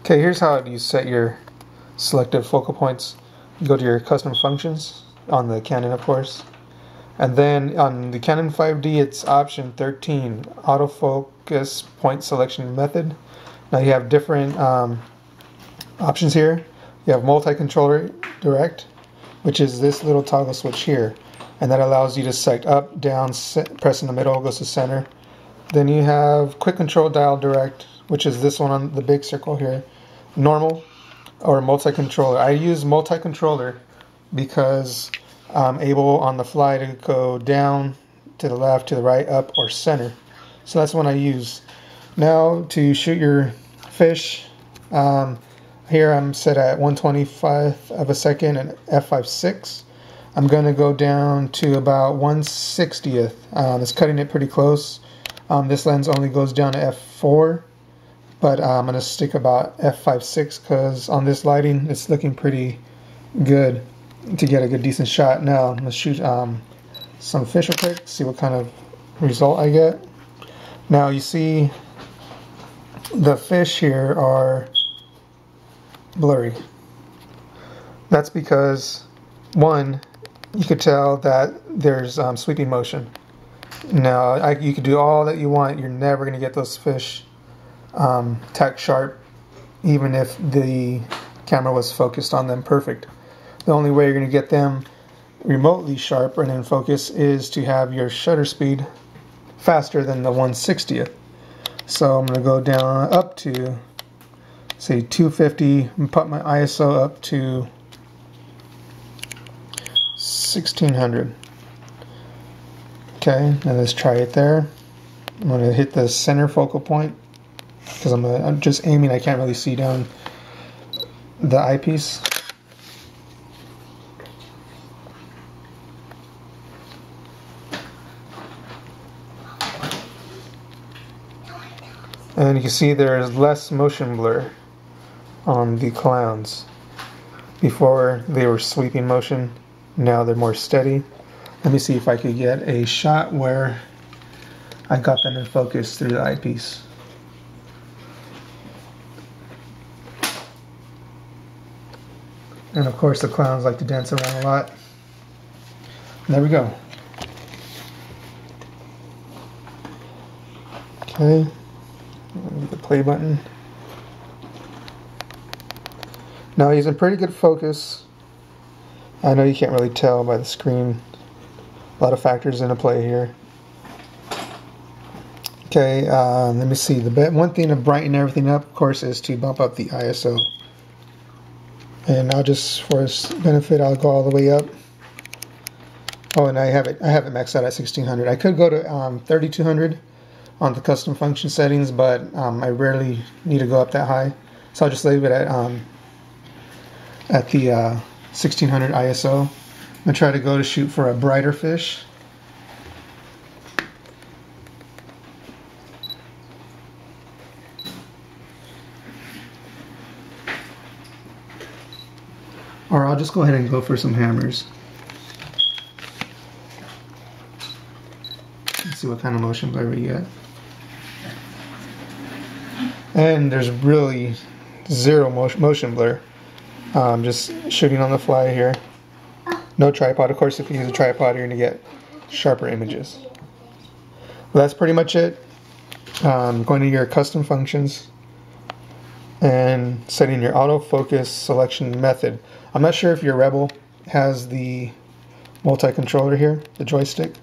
Okay, here's how you set your selective focal points. You go to your custom functions on the Canon, of course, and then on the Canon 5D it's option 13, autofocus point selection method. Now you have different options here. You have multi-controller direct, which is this little toggle switch here, and that allows you to select up, down, press in the middle, goes to center. Then you have quick control dial direct, which is this one on the big circle here, normal, or multi-controller. I use multi-controller because I'm able on the fly to go down, to the left, to the right, up, or center. So that's what I use. Now to shoot your fish, here I'm set at 1/25 of a second and f/5.6. I'm going to go down to about 1/60th. It's cutting it pretty close. This lens only goes down to f4, but I'm going to stick about f/5.6 because on this lighting it's looking pretty good to get a good decent shot. Now I'm going to shoot some fish real quick, see what kind of result I get. Now you see the fish here are blurry. That's because, one, you could tell that there's sweeping motion. Now you could do all that you want, you're never going to get those fish tack sharp even if the camera was focused on them perfect. The only way you're going to get them remotely sharp and in focus is to have your shutter speed faster than the 1/60th. So I'm going to go down up to, say, 250 and put my ISO up to 1600. Okay, now let's try it there. I'm going to hit the center focal point because I'm just aiming. I can't really see down the eyepiece. And you can see there's less motion blur on the clowns. Before they were sweeping motion, now they're more steady. Let me see if I could get a shot where I got them in focus through the eyepiece. And of course the clowns like to dance around a lot. There we go. Okay. The play button. Now he's in pretty good focus. I know you can't really tell by the screen. A lot of factors into play here. Okay, let me see. The one thing to brighten everything up, of course, is to bump up the ISO. And I'll just, for its benefit, I'll go all the way up. Oh, and I have it maxed out at 1600. I could go to 3200 on the custom function settings, but I rarely need to go up that high, so I'll just leave it at the 1600 ISO. I'm gonna try to go to shoot for a brighter fish. Or I'll just go ahead and go for some hammers. Let's see what kind of motion blur we get. And there's really zero motion blur. Just shooting on the fly here. No tripod. Of course, if you use a tripod, you're going to get sharper images. Well, that's pretty much it. Going to your custom functions and setting your autofocus selection method. I'm not sure if your Rebel has the multi-controller here, the joystick,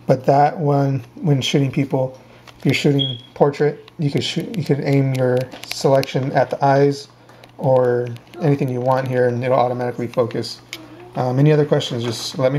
but that one, when shooting people, if you're shooting portrait, you could aim your selection at the eyes or anything you want here, and it'll automatically focus. Any other questions, just let me know.